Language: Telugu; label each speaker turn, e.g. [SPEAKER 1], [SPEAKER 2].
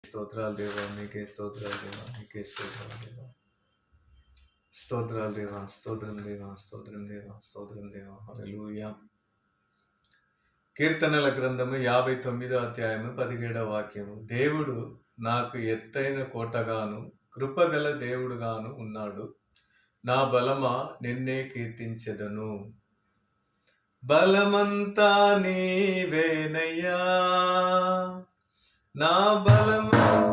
[SPEAKER 1] స్తోత్రాలు దేవా, నీకే స్తోత్రాలు దేవా, నీకే స్తోత్రాలు దేవా. స్తోత్రాలు దేవా, స్తోత్రం దేవా, స్తోత్రం దేవా, స్తోత్రం దేవా. హల్లెలూయా. కీర్తనల గ్రంథము 59వ అధ్యాయము 17వ వాక్యము. దేవుడు నాకు ఎత్తైన కోటగాను కృపగల దేవుడుగాను ఉన్నాడు. నా బలమా నిన్నే కీర్తించెదను. బలమంతా నీవేనయ్యా, నా బలమంతా